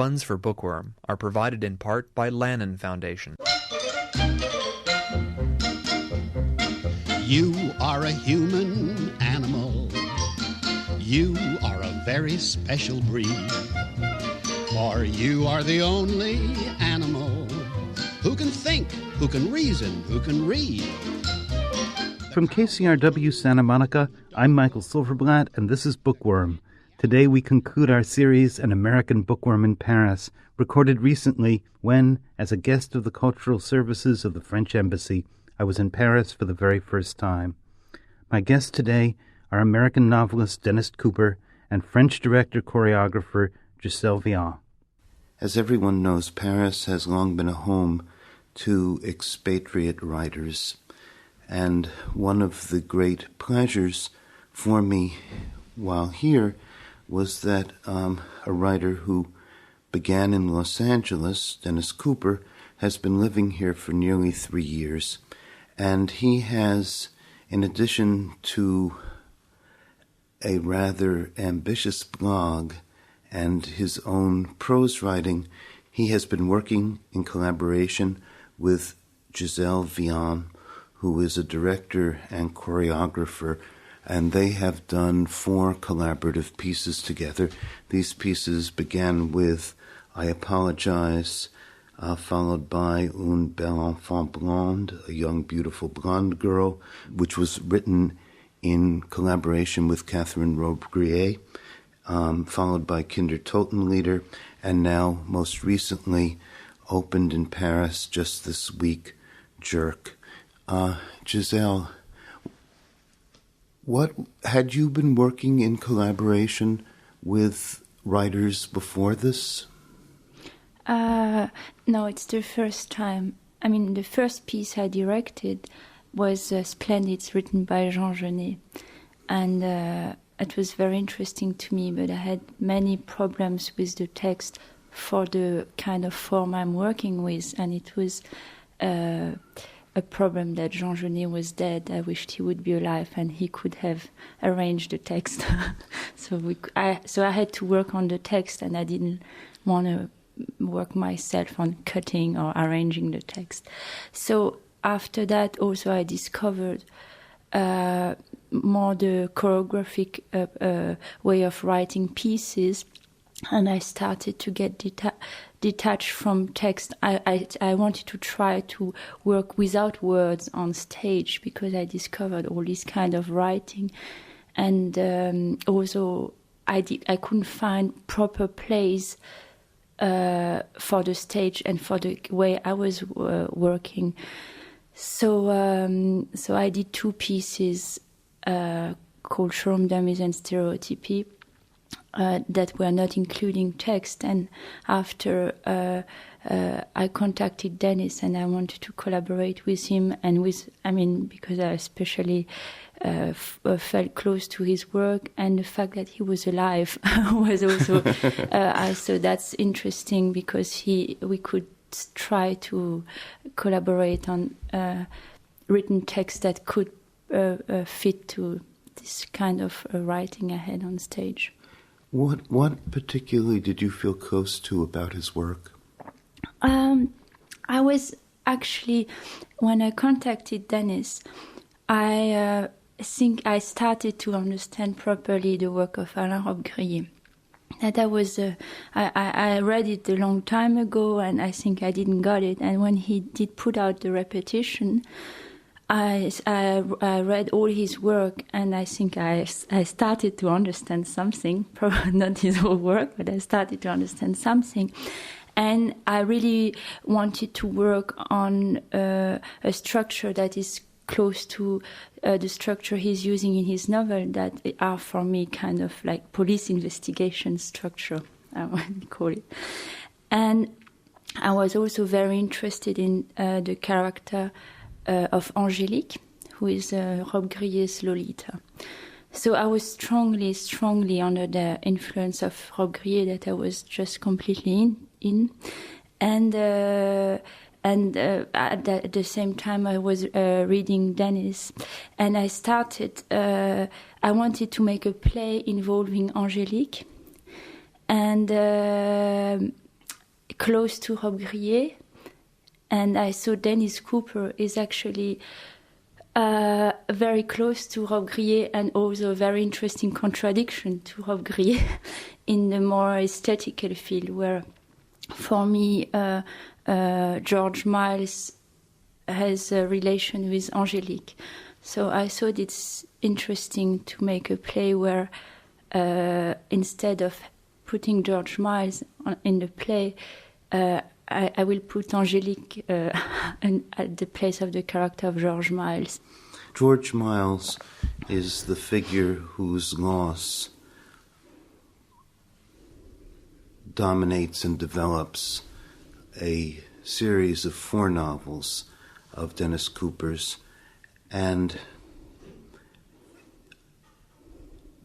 Funds for Bookworm are provided in part by Lannan Foundation. You are a human animal. You are a very special breed. For you are the only animal who can think, who can reason, who can read. From KCRW Santa Monica, I'm Michael Silverblatt, and this is Bookworm. Today we conclude our series, An American Bookworm in Paris, recorded recently when, as a guest of the Cultural Services of the French Embassy, I was in Paris for the very first time. My guests today are American novelist Dennis Cooper and French director-choreographer Gisèle Vienne. As everyone knows, Paris has long been a home to expatriate writers, and one of the great pleasures for me while here was that a writer who began in Los Angeles, Dennis Cooper, has been living here for nearly 3 years. And he has, in addition to a rather ambitious blog and his own prose writing, he has been working in collaboration with Gisèle Vienne, who is a director and choreographer, and they have done 4 collaborative pieces together. These pieces began with I Apologize, followed by Une belle enfant blonde, a young, beautiful blonde girl, which was written in collaboration with Catherine Robbe-Grillet, followed by Kinder Totenlieder, and now, most recently, opened in Paris just this week, Jerk. Gisèle, what had you been working in collaboration with writers before this? No, it's the first time. I mean, the first piece I directed was Splendid, written by Jean Genet. And it was very interesting to me, but I had many problems with the text for the kind of form I'm working with. And it was a problem that Jean Genet was dead. I wished he would be alive and he could have arranged the text. So I had to work on the text, and I didn't want to work myself on cutting or arranging the text. So after that, also I discovered more the choreographic way of writing pieces, and I started to get detached from text. I wanted to try to work without words on stage, because I discovered all this kind of writing, and also I couldn't find proper place for the stage and for the way I was working. So I did 2 pieces called Showroom Dummies and Stereotypy that were not including text. And after I contacted Dennis, and I wanted to collaborate with him, and because I especially felt close to his work, and the fact that he was alive was also so that's interesting, because we could try to collaborate on written text that could fit to this kind of writing I had on stage. What particularly did you feel close to about his work? I was actually, when I contacted Dennis, I think I started to understand properly the work of Alain Robbe-Grillet. That I read it a long time ago, and I think I didn't got it. And when he did put out the repetition, I read all his work, and I think I started to understand something. Probably not his whole work, but I started to understand something. And I really wanted to work on a structure that is close to the structure he's using in his novel, that are for me kind of like police investigation structure, I would call it. And I was also very interested in the character of Angélique, who is Robbe-Grillet's Lolita. So I was strongly under the influence of Robbe-Grillet, that I was just completely in. And at the same time I was reading Dennis, and I started, I wanted to make a play involving Angélique, and close to Rob Grier, and I saw Dennis Cooper is actually very close to Rob Grier, and also a very interesting contradiction to Rob Grier in the more aesthetical field, where for me George Miles has a relation with Angélique. So I thought it's interesting to make a play where instead of putting George Miles in the play, I will put Angélique at the place of the character of George Miles. George Miles is the figure whose loss dominates and develops a series of 4 novels of Dennis Cooper's, and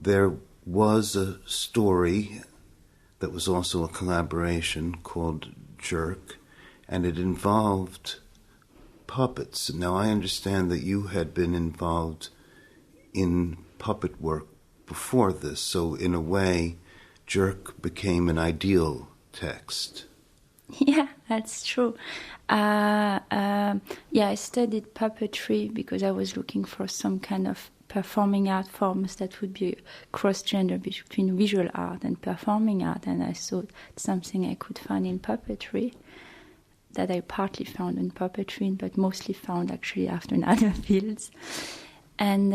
there was a story that was also a collaboration called Jerk, and it involved puppets. Now, I understand that you had been involved in puppet work before this, so in a way, Jerk became an ideal text. Yeah, that's true. I studied puppetry because I was looking for some kind of performing art forms that would be cross-gender between visual art and performing art, and I thought something I could find in puppetry, that I partly found in puppetry, but mostly found actually after in other fields. And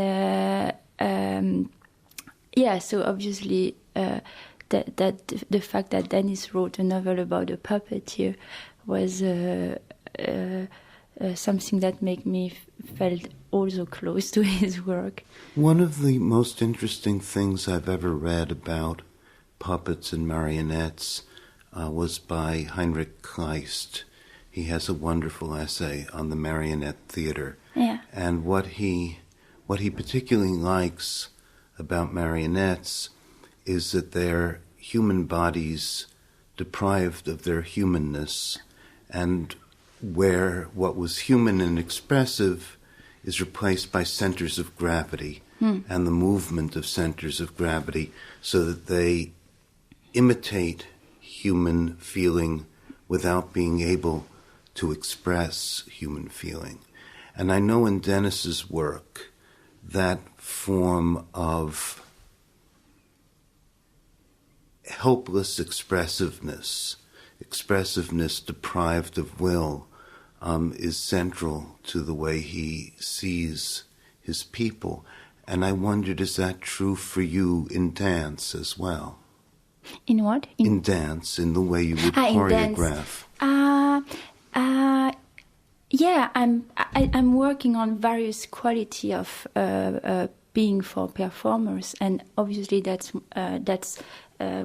so obviously that the fact that Dennis wrote a novel about a puppeteer was something that made me felt also close to his work. One of the most interesting things I've ever read about puppets and marionettes was by Heinrich Kleist. He has a wonderful essay on the marionette theater. Yeah. And what he particularly likes about marionettes is that they're human bodies deprived of their humanness, and where what was human and expressive is replaced by centers of gravity and the movement of centers of gravity, so that they imitate human feeling without being able to express human feeling. And I know in Dennis's work that form of helpless expressiveness deprived of will, is central to the way he sees his people. And I wondered, is that true for you in dance as well? In what? In dance, in the way you would choreograph. I'm working on various quality of being for performers, and obviously that's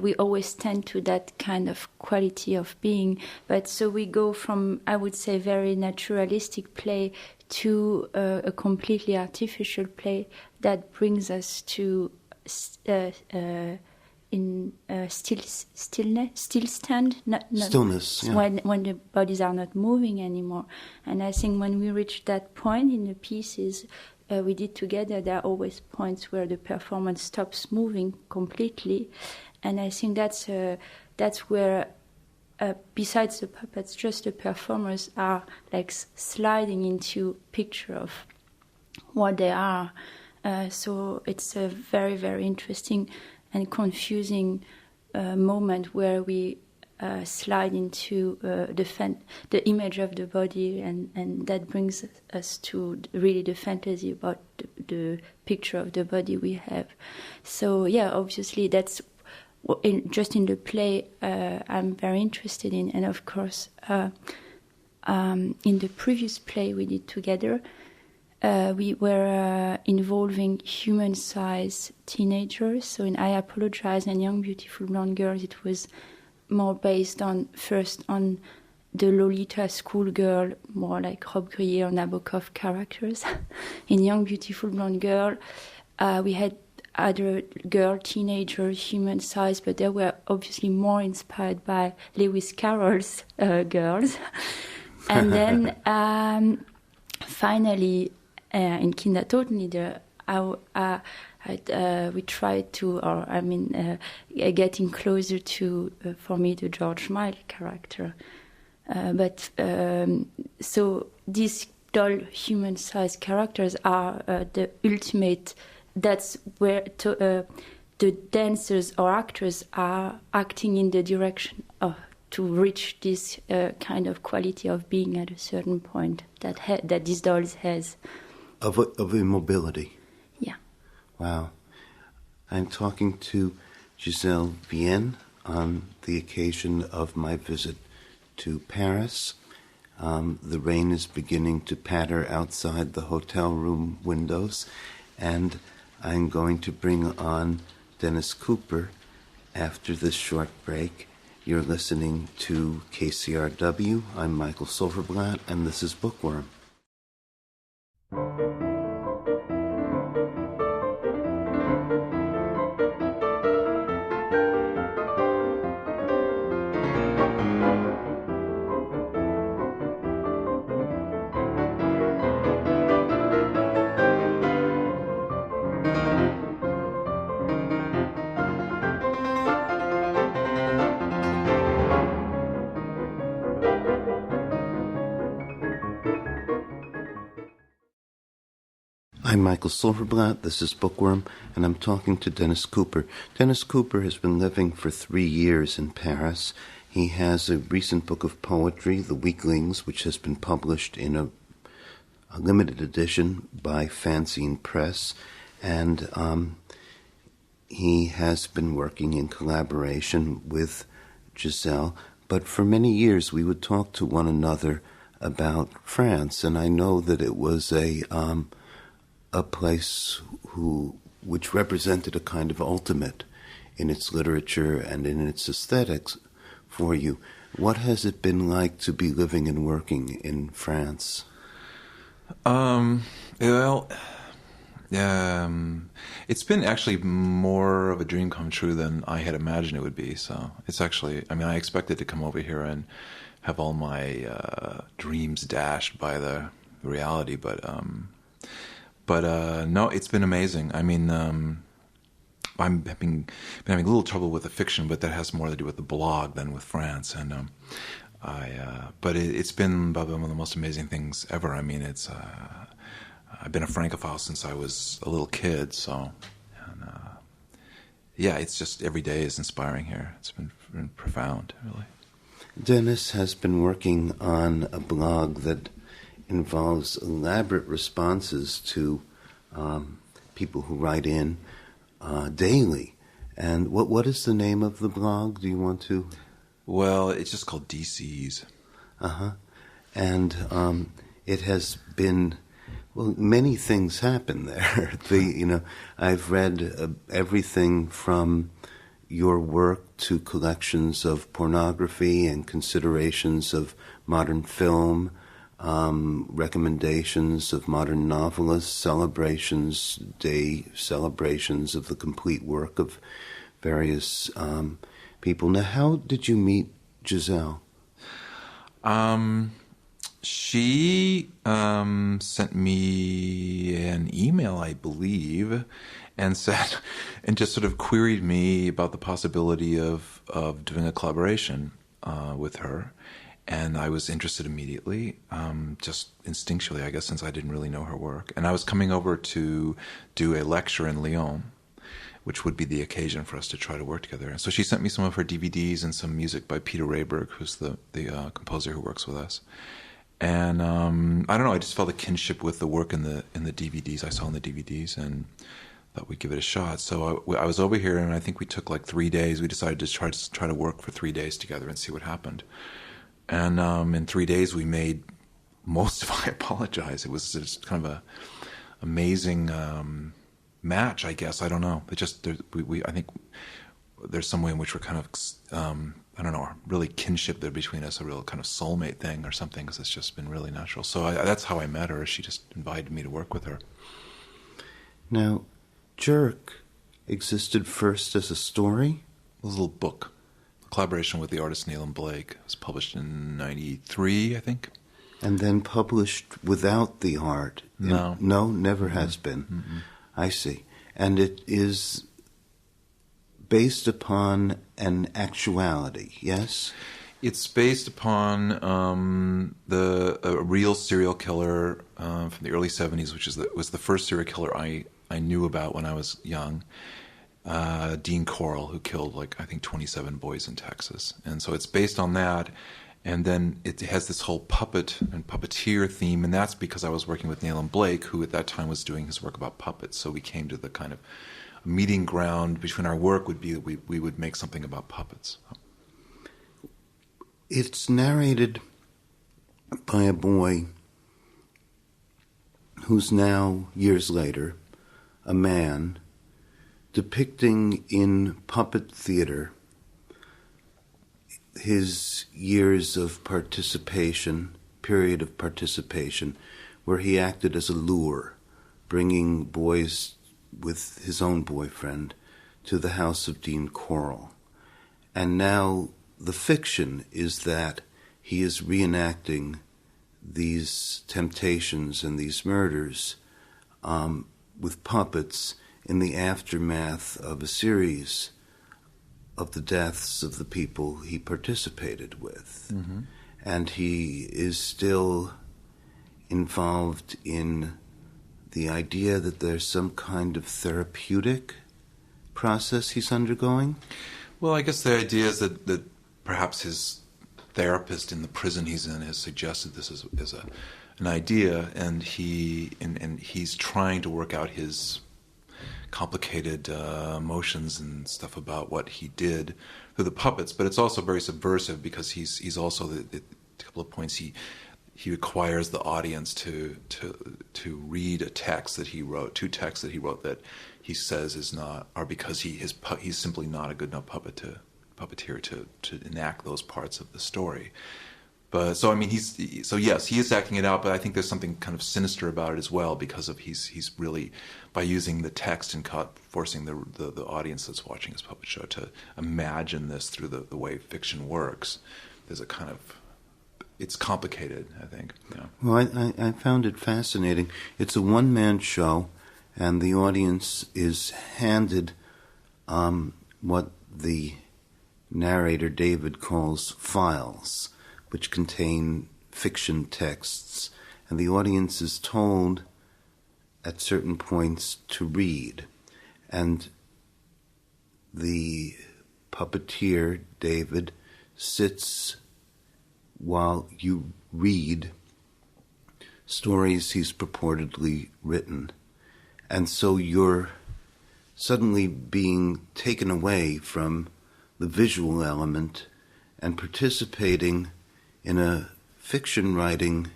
we always tend to that kind of quality of being. But so we go from, I would say, very naturalistic play to a completely artificial play that brings us to stillness. Stillness, yeah. When the bodies are not moving anymore. And I think when we reach that point in the pieces we did together, there are always points where the performance stops moving completely. And I think that's where, besides the puppets, just the performers are like sliding into picture of what they are. So it's a very, very interesting and confusing moment where we slide into the image of the body, and that brings us to really the fantasy about the picture of the body we have. So yeah, obviously that's just in the play I'm very interested in, and of course in the previous play we did together, we were involving human-sized teenagers. So in I Apologize and Young Beautiful Blonde Girls, it was more based on the Lolita schoolgirl, more like Rob Grier or Nabokov characters. In Young Beautiful Blonde Girl, we had other teenagers, human-sized, but they were obviously more inspired by Lewis Carroll's girls. And then finally, in Kindertotenlieder, I we tried to, getting closer to, for me, the George Miles character. So these doll human-sized characters are the ultimate. That's where the dancers or actors are acting in the direction of to reach this kind of quality of being at a certain point that these dolls has. Of immobility. Yeah. Wow. I'm talking to Gisèle Vienne on the occasion of my visit to Paris. The rain is beginning to patter outside the hotel room windows, and I'm going to bring on Dennis Cooper after this short break. You're listening to KCRW. I'm Michael Silverblatt, and this is Bookworm. I'm Michael Silverblatt, this is Bookworm, and I'm talking to Dennis Cooper. Dennis Cooper has been living for 3 years in Paris. He has a recent book of poetry, The Weaklings, which has been published in a limited edition by Fanzine Press, and he has been working in collaboration with Gisèle. But for many years we would talk to one another about France, and I know that it was a place which represented a kind of ultimate in its literature and in its aesthetics for you. What has it been like to be living and working in France? It's been actually more of a dream come true than I had imagined it would be. So it's actually, I expected to come over here and have all my dreams dashed by the reality, but no, it's been amazing. I'm been having a little trouble with the fiction, but that has more to do with the blog than with France. And but it's been probably one of the most amazing things ever. I've been a Francophile since I was a little kid, so it's just every day is inspiring here. It's been profound, really. Dennis has been working on a blog that involves elaborate responses to people who write in daily. And what is the name of the blog? Do you want to? Well, it's just called DCs. And it has been, many things happen there. I've read everything from your work to collections of pornography and considerations of modern film, recommendations of modern novelists, day celebrations of the complete work of various people. Now, how did you meet Gisèle? She sent me an email, I believe, and said, and just sort of queried me about the possibility of doing a collaboration with her. And I was interested immediately, just instinctually, I guess, since I didn't really know her work. And I was coming over to do a lecture in Lyon, which would be the occasion for us to try to work together. And so she sent me some of her DVDs and some music by Peter Rayberg, who's the composer who works with us. And I don't know, I just felt a kinship with the work in the DVDs, I saw in the DVDs, and thought we'd give it a shot. So I was over here, and I think we took like 3 days. We decided to try to work for 3 days together and see what happened. And in 3 days, we made most of I Apologize. It was just kind of a amazing match, I guess. I don't know. It just I think there's some way in which we're kind of I don't know, really kinship there between us, a real kind of soulmate thing or something, because it's just been really natural. So that's how I met her. She just invited me to work with her. Now, Jerk existed first as a story? It was a little book. A collaboration with the artist Neil and Blake. It was published in 93, I think. And then published without the art? No. No, never has been. Mm-hmm. I see. and it is based upon an actuality, yes? It's based upon a real serial killer from the early 70s, which was the first serial killer I knew about when I was young, Dean Corll, who killed, I think 27 boys in Texas. And so it's based on that. And then it has this whole puppet and puppeteer theme, and that's because I was working with Nayland Blake, who at that time was doing his work about puppets. So we came to the kind of meeting ground between our work would be that we would make something about puppets. It's narrated by a boy who's now, years later, a man, depicting in puppet theater his years of participation, period of participation, where he acted as a lure, bringing boys with his own boyfriend to the house of Dean Corll. And now the fiction is that he is reenacting these temptations and these murders with puppets in the aftermath of a series of the deaths of the people he participated with. Mm-hmm. And he is still involved in the idea that there's some kind of therapeutic process he's undergoing. Well, I guess the idea is that perhaps his therapist in the prison he's in has suggested this as an idea, and he's trying to work out his complicated emotions and stuff about what he did through the puppets. But it's also very subversive because he's also a couple of points he requires the audience to read a text that he wrote, two texts that he wrote that he says are because he's simply not a good enough puppeteer to enact those parts of the story. But so I mean yes, he is acting it out, but I think there's something kind of sinister about it as well because of he's really, by using the text and forcing the audience that's watching his puppet show to imagine this through the way fiction works. There's a kind of, it's complicated, I think. Yeah. Well, I found it fascinating. It's a one-man show, and the audience is handed what the narrator David calls files, which contain fiction texts, and the audience is told at certain points to read. And the puppeteer, David, sits while you read stories he's purportedly written. And so you're suddenly being taken away from the visual element and participating in a fiction writing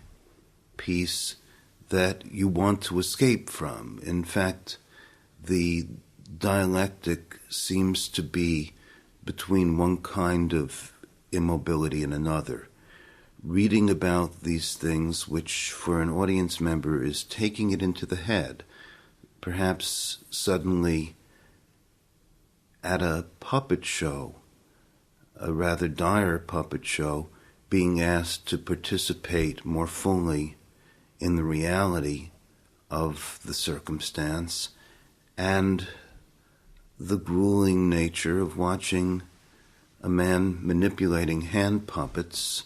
piece that you want to escape from. In fact, the dialectic seems to be between one kind of immobility and another. Reading about these things, which for an audience member is taking it into the head, perhaps suddenly at a puppet show, a rather dire puppet show, being asked to participate more fully in the reality of the circumstance and the grueling nature of watching a man manipulating hand puppets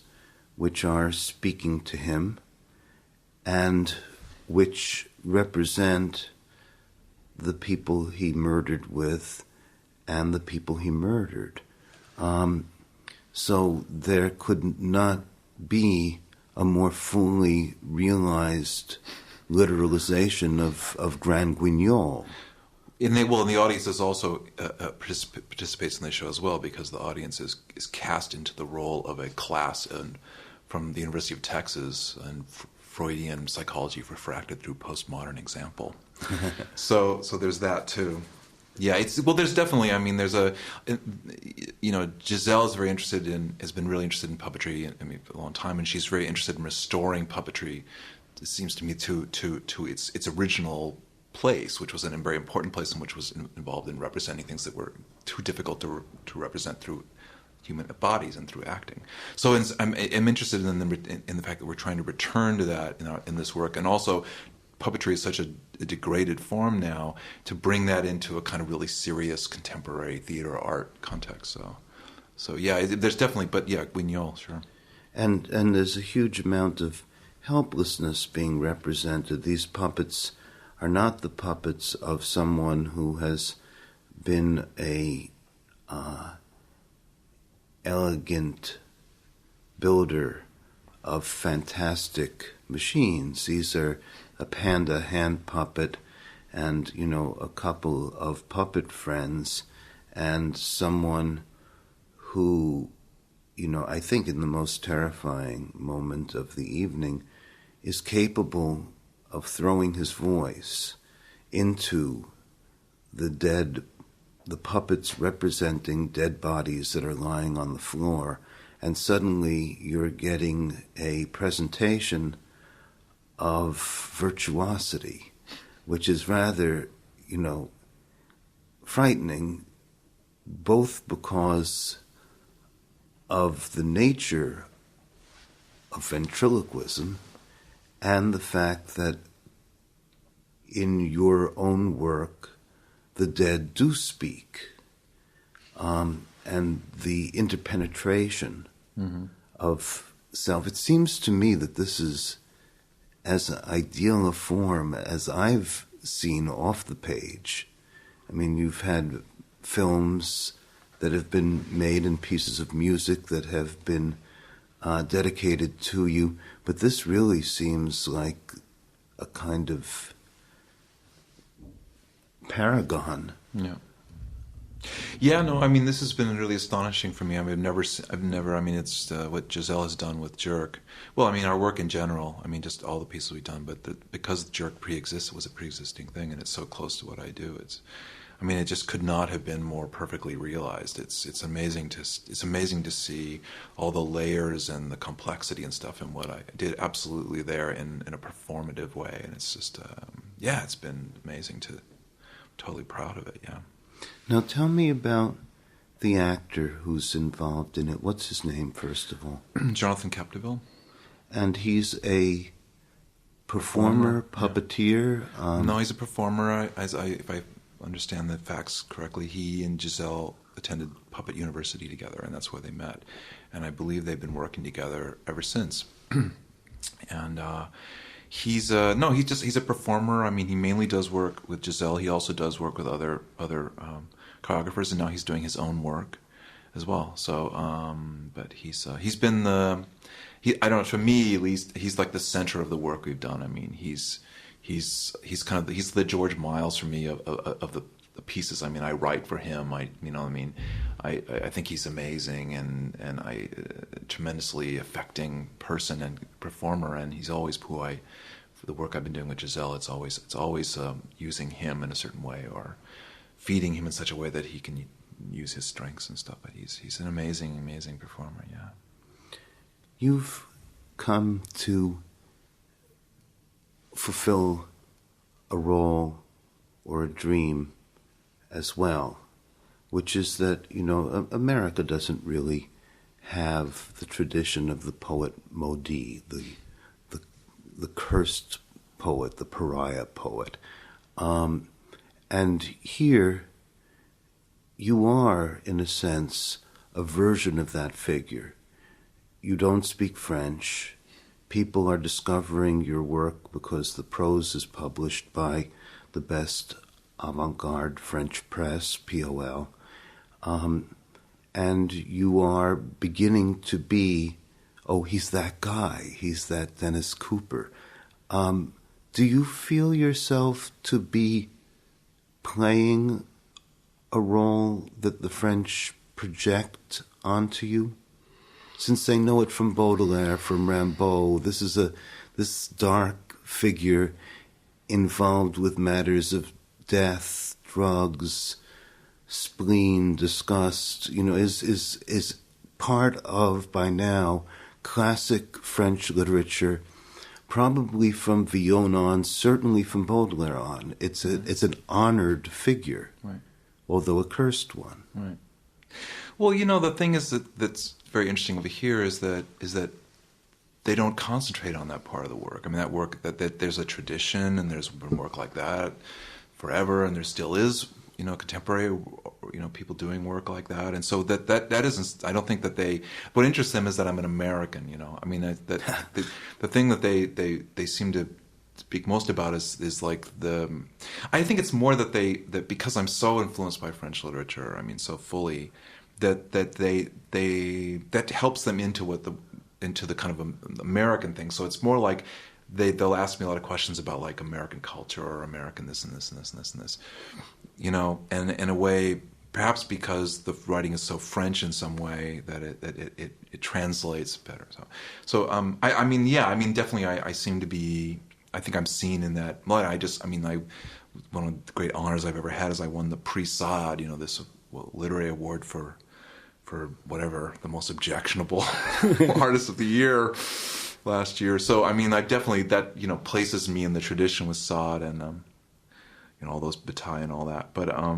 which are speaking to him and which represent the people he murdered with and the people he murdered. So there could not be a more fully realized literalization of Grand Guignol. And the audience is also participates in the show as well, because the audience is cast into the role of a class from the University of Texas and Freudian psychology refracted through postmodern example. So there's that too. Yeah, there's definitely, Gisèle has been really interested in puppetry, for a long time, and she's very interested in restoring puppetry, it seems to me, to its original place, which was a very important place and which was involved in representing things that were too difficult to represent through human bodies and through acting. So I'm interested in the fact that we're trying to return to that in this work, and also puppetry is such a degraded form now, to bring that into a kind of really serious contemporary theater art context. So yeah, there's definitely, but yeah, Guignol, sure. And there's a huge amount of helplessness being represented. These puppets are not the puppets of someone who has been a elegant builder of fantastic machines. These are a panda hand puppet and, a couple of puppet friends and someone who, I think in the most terrifying moment of the evening is capable of throwing his voice into the puppets representing dead bodies that are lying on the floor, and suddenly you're getting a presentation of virtuosity, which is rather, frightening, both because of the nature of ventriloquism and the fact that in your own work the dead do speak, and the interpenetration of self. It seems to me that this is as ideal a form as I've seen off the page. I mean, you've had films that have been made and pieces of music that have been dedicated to you, but this really seems like a kind of paragon. Yeah. Yeah, no, I mean, this has been really astonishing for me. I mean, I've never, I mean, it's what Gisèle has done with Jerk. Well, I mean, our work in general, I mean, just all the pieces we've done, but because Jerk pre-exists, it was a pre-existing thing, and it's so close to what I do. I mean, it just could not have been more perfectly realized. It's amazing to see all the layers and the complexity and stuff and what I did absolutely there in a performative way, and it's just, it's been amazing to, totally proud of it, yeah. Now tell me about the actor who's involved in it. What's his name, first of all? Jonathan Capdeville. And he's a performer, puppeteer? Yeah. No, he's a performer. If I understand the facts correctly, he and Gisèle attended Puppet University together, and that's where they met. And I believe they've been working together ever since. And he's a performer. I mean, he mainly does work with Gisèle. He also does work with other choreographers, and now he's doing his own work as well. So, but he's been I don't know, for me at least, he's like the center of the work we've done. I mean, he's the George Miles for me of the pieces. I mean, I write for him. I think he's amazing and a tremendously affecting person and performer. And he's always for the work I've been doing with Gisèle. It's always using him in a certain way or feeding him in such a way that he can use his strengths and stuff. But he's an amazing performer. Yeah. You've come to fulfill a role or a dream as well, which is that, America doesn't really have the tradition of the poet maudit, the cursed poet, the pariah poet. And here you are, in a sense, a version of that figure. You don't speak French. People are discovering your work because the prose is published by the best avant-garde French press, POL. And you are beginning to be, he's that guy. He's that Dennis Cooper. Do you feel yourself to be playing a role that the French project onto you? Since they know it from Baudelaire, from Rimbaud, this is this dark figure involved with matters of death, drugs, spleen, disgust, is part of, by now, classic French literature, probably from Villon on, certainly from Baudelaire on. It's an honored figure, right, although a cursed one. Right. Well, the thing is that's very interesting over here is that they don't concentrate on that part of the work. I mean, that work, that there's a tradition, and there's been work like that forever, and there still is, contemporary, people doing work like that. And so that isn't, I don't think that what interests them is that I'm an American, I mean, the thing that they seem to speak most about is like I think it's more that because I'm so influenced by French literature, I mean, so fully, that helps them into the kind of American thing. So it's more like they'll ask me a lot of questions about like American culture or American this and this and this and this and this, and in a way, perhaps because the writing is so French in some way that it translates better. So I mean definitely I seem to be, I think I'm seen in that. Well, one of the great honors I've ever had is I won the Prix Sade, this literary award for whatever, the most objectionable artist of the year last year. So I mean, I definitely, that places me in the tradition with Sade and all those Bataille and all that. But I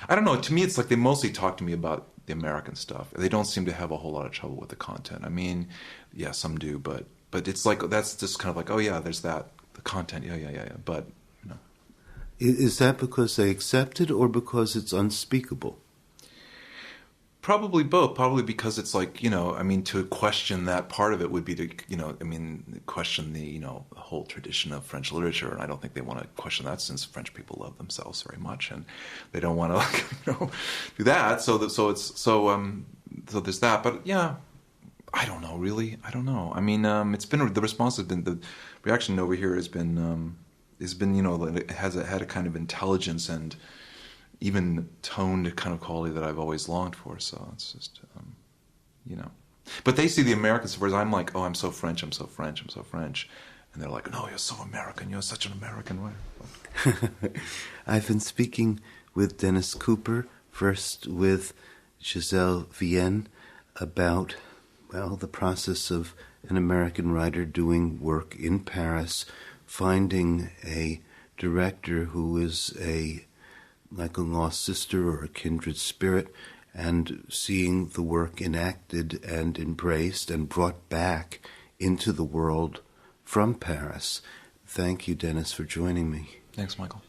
don't know. To me, it's like they mostly talk to me about the American stuff. They don't seem to have a whole lot of trouble with the content. I mean, yeah, some do, but it's like that's just kind of like, oh yeah, there's that, the content, yeah. But Is that because they accept it or because it's unspeakable? Probably both. Probably because it's like, to question that part of it would be to, question the, whole tradition of French literature. And I don't think they want to question that, since French people love themselves very much and they don't want to, do that. So there's that. But yeah, I don't know, really. I don't know. I mean, it's been, the response has been, the reaction over here has been, it has had a kind of intelligence and even toned kind of quality that I've always longed for. So it's just, But they see the Americans, whereas I'm like, oh, I'm so French. And they're like, no, you're so American. You're such an American way. I've been speaking with Dennis Cooper, first with Gisèle Vienne, about, the process of an American writer doing work in Paris, finding a director who is like a lost sister or a kindred spirit, and seeing the work enacted and embraced and brought back into the world from Paris. Thank you, Dennis, for joining me. Thanks, Michael.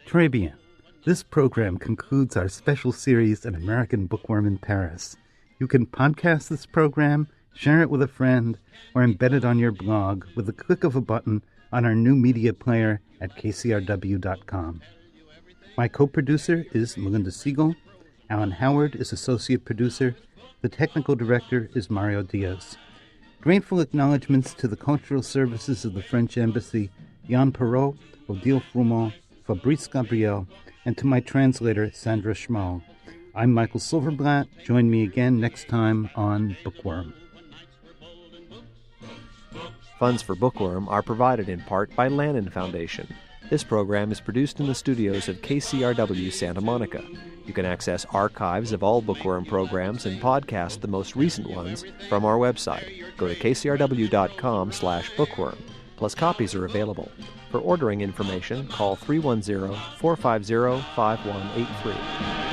Très bien. This program concludes our special series, An American Bookworm in Paris. You can podcast this program, share it with a friend, or embed it on your blog with the click of a button on our new media player at kcrw.com. My co-producer is Melinda Siegel. Alan Howard is associate producer. The technical director is Mario Diaz. Grateful acknowledgments to the cultural services of the French Embassy, Yann Perrault, Odile Frumont, Fabrice Gabriel, and to my translator, Sandra Schmal. I'm Michael Silverblatt. Join me again next time on Bookworm. Funds for Bookworm are provided in part by Lannan Foundation. This program is produced in the studios of KCRW Santa Monica. You can access archives of all Bookworm programs and podcast the most recent ones from our website. Go to kcrw.com/bookworm. Plus copies are available. For ordering information, call 310-450-5183.